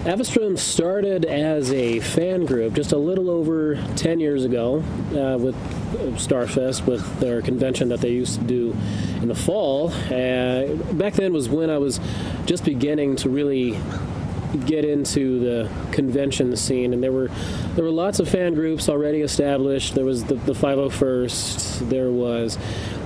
Avistrum started as a fan group just a little over 10 years ago with Starfest, with their convention that they used to do in the fall. Back then was when I was just beginning to really get into the convention scene, and there were lots of fan groups already established. There was the 501st, there was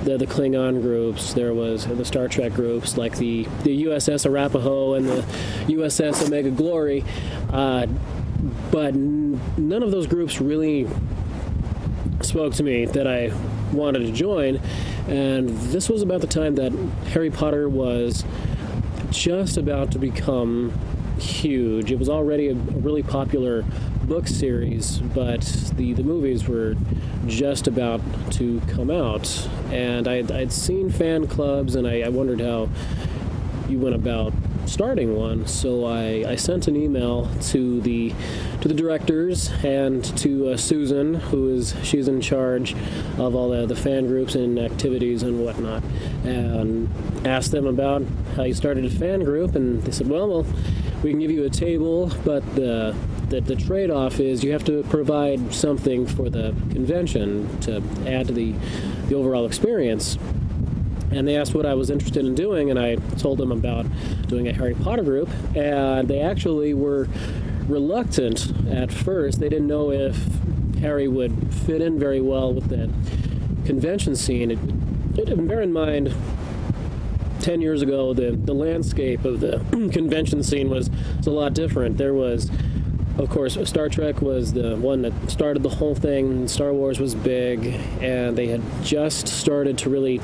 the Klingon groups, there was the Star Trek groups like the USS Arapaho and the USS Omega Glory, but none of those groups really spoke to me that I wanted to join. And this was about the time that Harry Potter was just about to become huge. It was already a really popular book series, but the movies were just about to come out. And I'd seen fan clubs, and I wondered how you went about starting one. So I sent an email to the directors and to Susan, she's in charge of all the fan groups and activities and whatnot, and asked them about how you started a fan group. And they said, well, we can give you a table, but the trade-off is you have to provide something for the convention to add to the overall experience. And they asked what I was interested in doing, and I told them about doing a Harry Potter group, and they actually were reluctant at first. They didn't know if Harry would fit in very well with the convention scene. Bear in mind, 10 years ago, the landscape of the convention scene was a lot different. There was, of course, Star Trek was the one that started the whole thing. Star Wars was big, and they had just started to really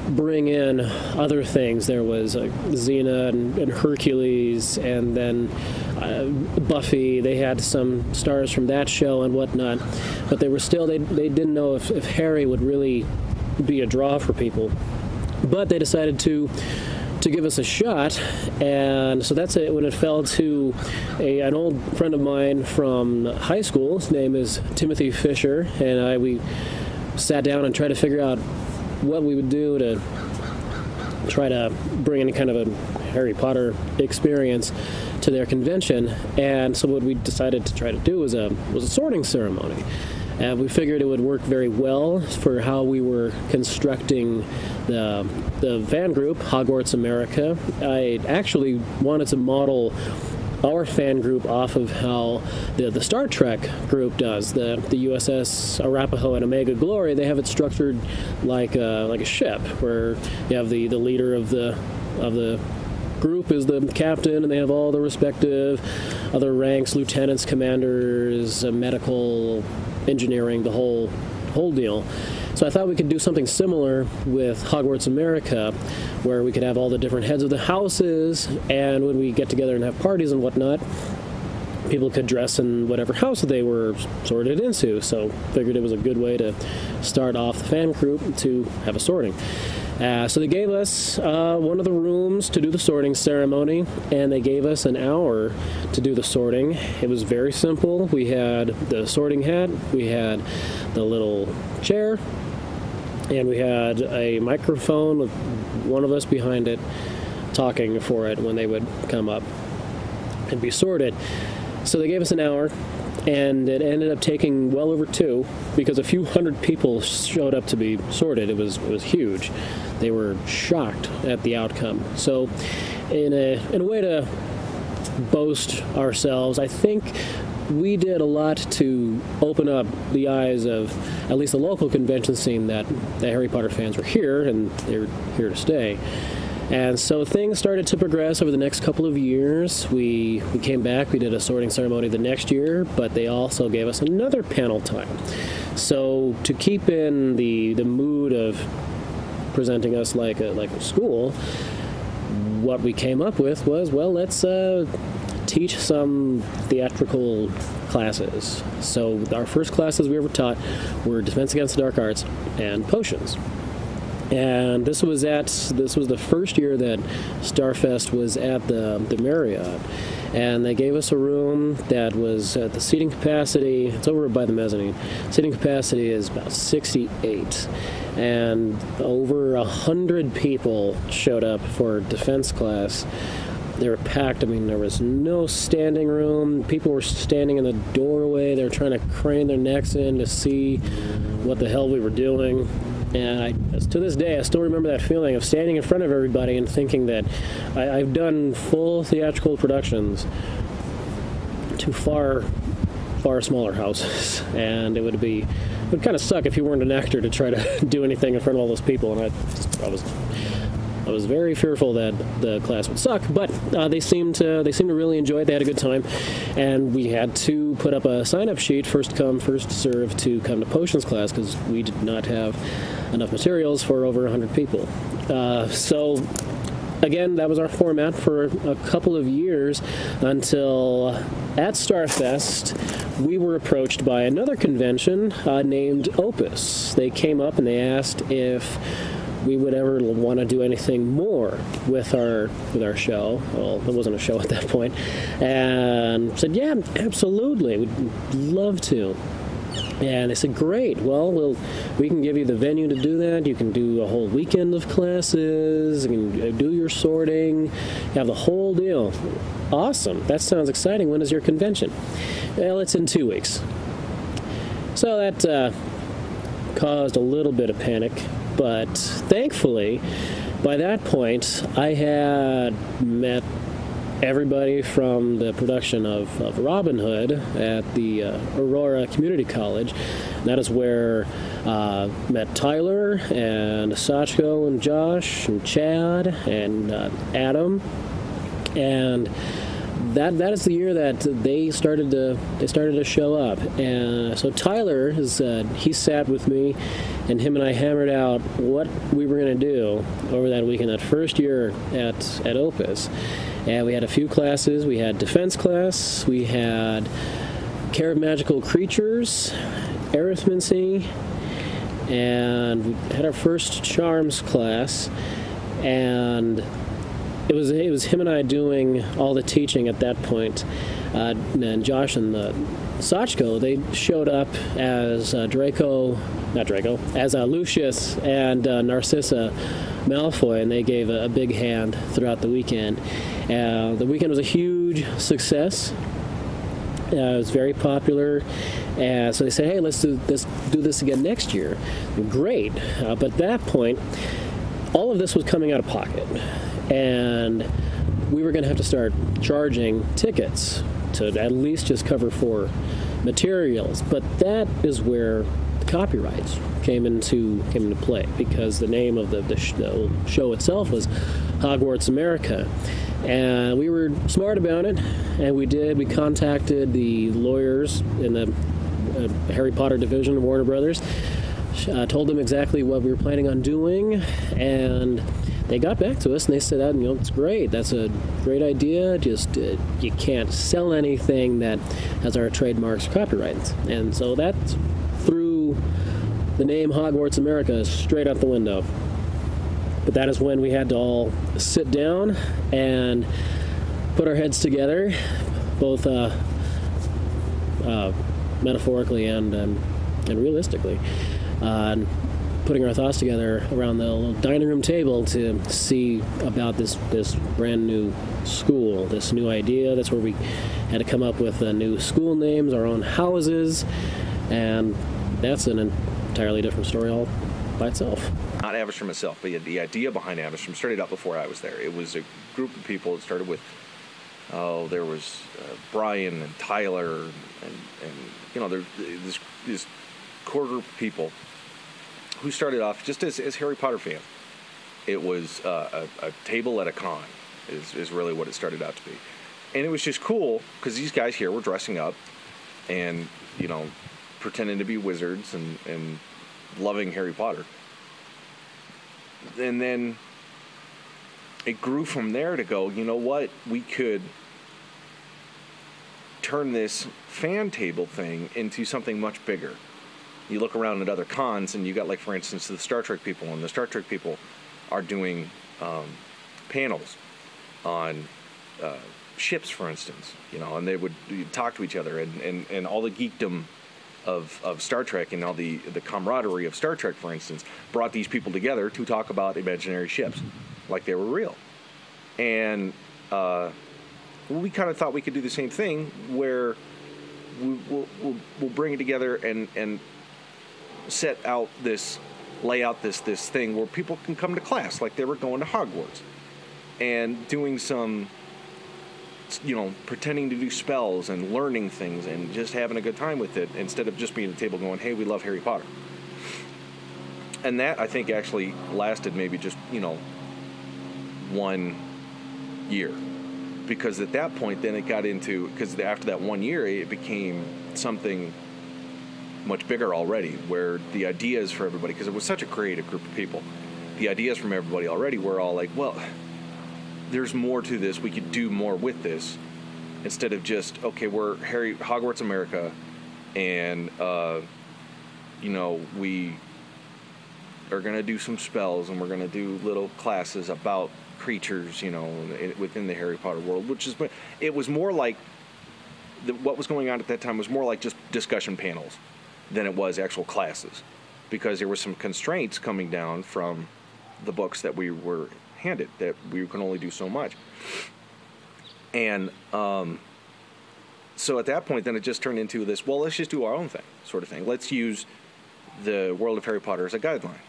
bring in other things. There was Xena and Hercules, and then Buffy. They had some stars from that show and whatnot, but they didn't know if Harry would really be a draw for people. But they decided to give us a shot, and so that's it. When it fell to an old friend of mine from high school, his name is Timothy Fisher, and we sat down and tried to figure out what we would do to try to bring any kind of a Harry Potter experience to their convention. And so what we decided to try to do was a sorting ceremony. And we figured it would work very well for how we were constructing the fan group, Hogwarts America. I actually wanted to model our fan group off of how the Star Trek group does. The USS Arapaho and Omega Glory, they have it structured like a ship, where you have the leader of the group is the captain, and they have all the respective other ranks, lieutenants, commanders, medical, engineering, the whole deal. So I thought we could do something similar with Hogwarts America, where we could have all the different heads of the houses, and when we get together and have parties and whatnot, people could dress in whatever house they were sorted into. So figured it was a good way to start off the fan group to have a sorting. So they gave us one of the rooms to do the sorting ceremony, and they gave us an hour to do the sorting. It was very simple. We had the sorting hat, we had the little chair, and we had a microphone with one of us behind it talking for it when they would come up and be sorted. So they gave us an hour, and it ended up taking well over 2, because a few hundred people showed up to be sorted. It was huge. They were shocked at the outcome. So in a way to boast ourselves, I think we did a lot to open up the eyes of at least the local convention scene that the Harry Potter fans were here, and they're here to stay. And so things started to progress over the next couple of years. We came back, we did a sorting ceremony the next year, but they also gave us another panel time. So to keep in the mood of presenting us like a school, what we came up with was, well, let's teach some theatrical classes. So our first classes we ever taught were Defense Against the Dark Arts and Potions. And this was the first year that Starfest was at the Marriott, and they gave us a room that was at the seating capacity. It's over by the mezzanine. Seating capacity is about 68, and over 100 people showed up for defense class. They were packed. I mean, there was no standing room. People were standing in the doorway. They were trying to crane their necks in to see what the hell we were doing. And to this day, I still remember that feeling of standing in front of everybody and thinking that I've done full theatrical productions to far smaller houses, and it would kind of suck if you weren't an actor to try to do anything in front of all those people. And I was very fearful that the class would suck, but they seemed to really enjoy it. They had a good time, and we had to put up a sign-up sheet, first come, first serve, to come to potions class because we did not have enough materials for over 100 people. So again, that was our format for a couple of years until at Starfest we were approached by another convention named Opus. They came up and they asked if we would ever want to do anything more with our show. Well, it wasn't a show at that point. And said, yeah, absolutely, we'd love to. And they said, great, well, we can give you the venue to do that. You can do a whole weekend of classes. You can do your sorting. Have the whole deal. Awesome. That sounds exciting. When is your convention? Well, it's in 2 weeks. So that caused a little bit of panic. But thankfully, by that point, I had met everybody from the production of Robin Hood at the Aurora Community College. That is where met Tyler and Sachko and Josh and Chad and Adam, and that is the year that they started to show up. And so Tyler he sat with me, and him and I hammered out what we were going to do over that weekend, that first year at Opus. And we had a few classes. We had defense class, we had care of magical creatures, arithmancy, and we had our first charms class. And it was him and I doing all the teaching at that point. And Josh and Sachko, they showed up as Lucius and Narcissa Malfoy, and they gave a big hand throughout the weekend. The weekend was a huge success. It was very popular, so they said, hey, let's do this again next year. Great. But at that point, all of this was coming out of pocket, and we were going to have to start charging tickets to at least just cover for materials. But that is where the copyrights came into play, because the name of the show itself was Hogwarts America. And we were smart about it, and we contacted the lawyers in the Harry Potter division of Warner Brothers, told them exactly what we were planning on doing, and they got back to us and they said, it's great, that's a great idea, just you can't sell anything that has our trademarks or copyrights. And so that threw the name Hogwarts America straight out the window. But that is when we had to all sit down and put our heads together, both metaphorically and realistically, putting our thoughts together around the little dining room table to see about this brand new school, this new idea. That's where we had to come up with new school names, our own houses, and that's an entirely different story all by itself. Not Avistrum itself, but the idea behind Avistrum started out before I was there. It was a group of people. It started with, there was Brian and Tyler, and there this core group of people who started off just as Harry Potter fans. It was a table at a con is really what it started out to be. And it was just cool because these guys here were dressing up and, pretending to be wizards and loving Harry Potter. And then it grew from there to go, what? We could turn this fan table thing into something much bigger. You look around at other cons, and you got, like, for instance, the Star Trek people, and the Star Trek people are doing panels on ships, for instance, and they would talk to each other, and all the geekdom of Star Trek and all the camaraderie of Star Trek, for instance, brought these people together to talk about imaginary ships like they were real. And we kind of thought we could do the same thing, where we'll bring it together and lay out this thing where people can come to class like they were going to Hogwarts, and doing some, pretending to do spells and learning things and just having a good time with it, instead of just being at the table going, hey, we love Harry Potter. And that, I think, actually lasted maybe just 1 year, because at that point then it got into, because after that 1 year it became something much bigger already, where the ideas for everybody, because it was such a creative group of people, the ideas from everybody already were all like, well, there's more to this, we could do more with this, instead of just, okay, we're Hogwarts America, and we are going to do some spells, and we're going to do little classes about creatures, within the Harry Potter world, it was more like, what was going on at that time was more like just discussion panels than it was actual classes, because there were some constraints coming down from the books that we were handed, that we can only do so much. And so at that point, then it just turned into this, well, let's just do our own thing, sort of thing. Let's use the world of Harry Potter as a guideline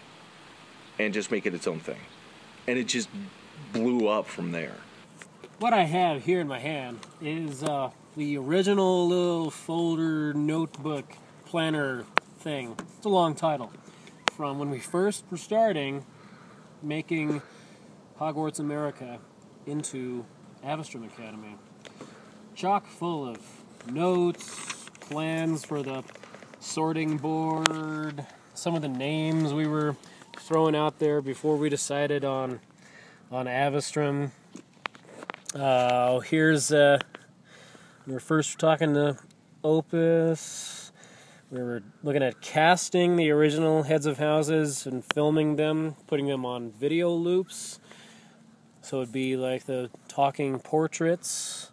and just make it its own thing. And it just blew up from there. What I have here in my hand is the original little folder notebook planner thing. It's a long title. From when we first were starting making Hogwarts America into Avistrum Academy. Chock full of notes, plans for the sorting board, some of the names we were throwing out there before we decided on Avistrum. Here's we were first talking to Opus. We were looking at casting the original heads of houses and filming them, putting them on video loops. So it'd be like the talking portraits.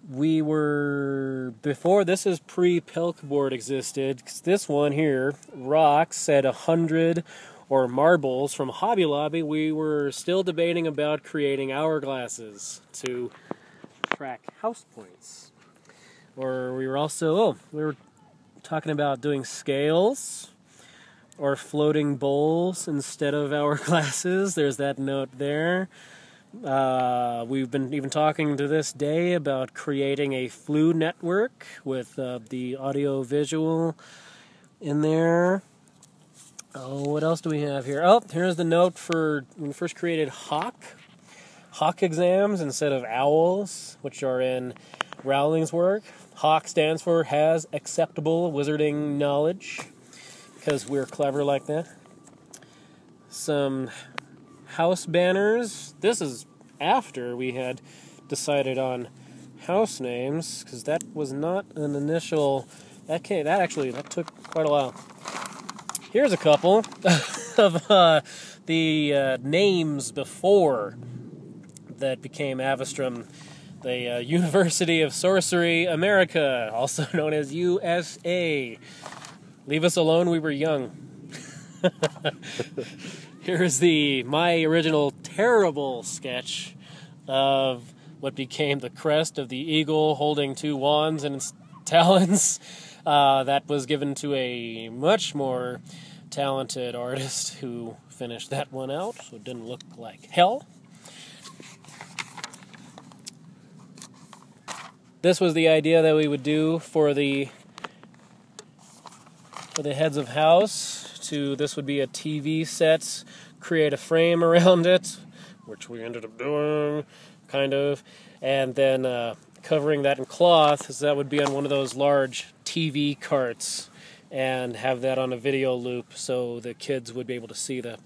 We were, before, this is pre-Pelk board existed, 'cause this one here, rocks at 100, or marbles from Hobby Lobby. We were still debating about creating hourglasses to track house points. Or we were also, we were talking about doing scales or floating bowls instead of hourglasses. There's that note there. We've been even talking to this day about creating a flu network with the audio-visual in there. Oh, what else do we have here? Oh, here's the note for when we first created Hawk exams instead of owls, which are in Rowling's work. Hawk stands for has acceptable wizarding knowledge, because we're clever like that. Some house banners. This is after we had decided on house names, because that was not an initial. That took quite a while. Here's a couple of the names before that became Avistrum. The University of Sorcery America, also known as USA. Leave us alone, we were young. Here's my original terrible sketch of what became the crest of the eagle holding 2 wands in its talons. That was given to a much more talented artist who finished that one out, so it didn't look like hell. This was the idea that we would do for the heads of house. This would be a TV set, create a frame around it, which we ended up doing, kind of, and then covering that in cloth, so that would be on one of those large TV carts, and have that on a video loop so the kids would be able to see the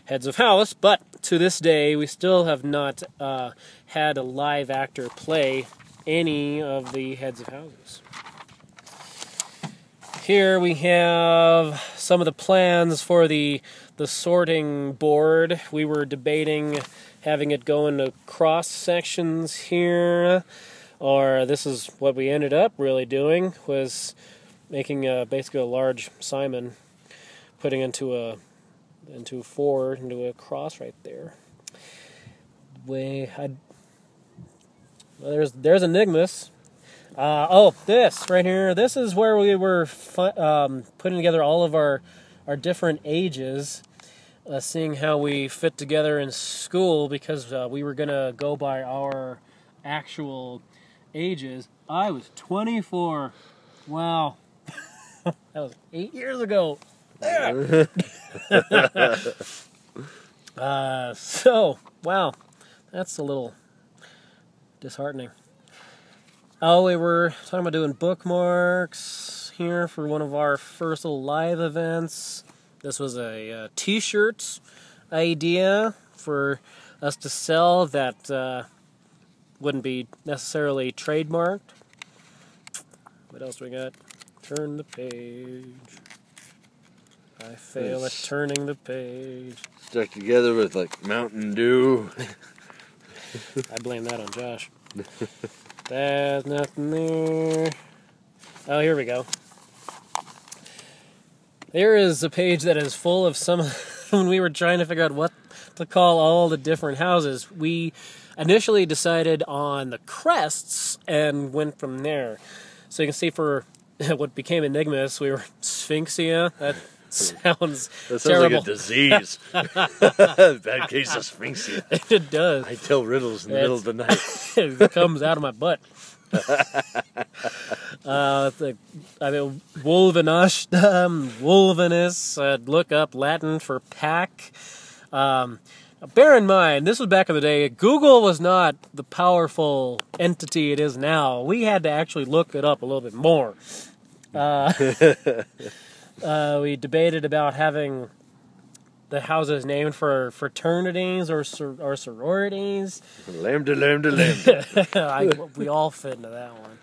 heads of house. But to this day, we still have not had a live actor play any of the heads of houses. Here we have some of the plans for the sorting board. We were debating having it go into cross sections here, or this is what we ended up really doing, was making basically a large Simon, putting into a cross right there. There's Enigmas. Oh, this right here. This is where we were putting together all of our different ages, seeing how we fit together in school, because we were gonna go by our actual ages. I was 24. Wow, that was 8 years ago. So wow, that's a little disheartening. Oh, we were talking about doing bookmarks here for one of our first little live events. This was a t-shirt idea for us to sell that wouldn't be necessarily trademarked. What else do we got? Turn the page. I fail at turning the page. Stuck together with like Mountain Dew. I blame that on Josh. There's nothing there. Oh, here we go. There is a page that is full of some... when we were trying to figure out what to call all the different houses, we initially decided on the crests and went from there. So you can see for what became Enigmas, we were Sphinxia. That sounds terrible. Like a disease. Bad case of Sphinxia. It does. I tell riddles in the middle of the night. It comes out of my butt. Wolvenashtam, Wolvenus, look up Latin for pack. Bear in mind, this was back in the day. Google was not the powerful entity it is now. We had to actually look it up a little bit more. We debated about having the houses named for fraternities or sororities. Lambda, lambda, lambda. We all fit into that one.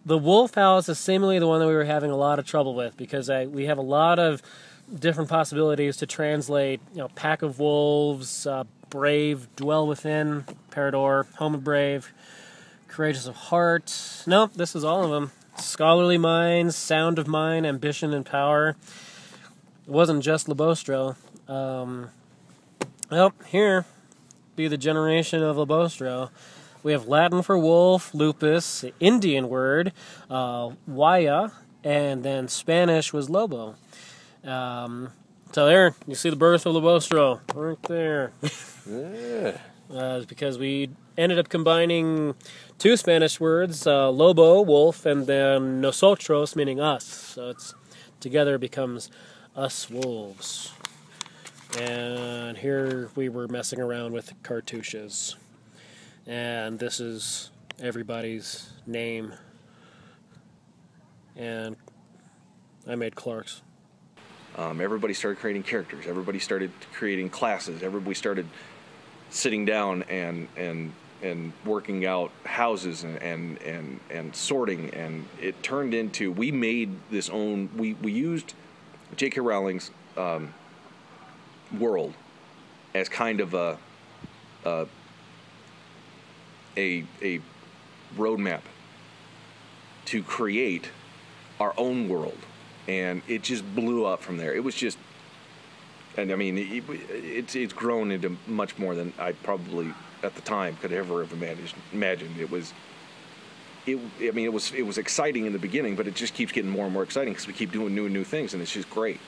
The wolf house is seemingly the one that we were having a lot of trouble with, because we have a lot of different possibilities to translate. Pack of wolves, brave, dwell within, Parador, home of brave, courageous of heart. Nope, this is all of them. Scholarly minds, sound of mind, ambition and power. It wasn't just Labostro. Well, here be the generation of Labostro. We have Latin for wolf, lupus, Indian word, waya, and then Spanish was lobo. So there, you see the birth of Labostro right there. Yeah. Because we ended up combining two Spanish words, lobo, wolf, and then nosotros, meaning us. So it's together becomes us wolves. And here we were messing around with cartouches. And this is everybody's name. And I made Clark's. Everybody started creating characters. Everybody started creating classes. Everybody started sitting down and working out houses and sorting. And it turned into, we made this own, we used JK Rowling's world as kind of a roadmap to create our own world, and it just blew up from there. It was just, and I mean, it's grown into much more than I probably at the time could ever have imagined. It was exciting in the beginning, but it just keeps getting more and more exciting because we keep doing new things, and it's just great.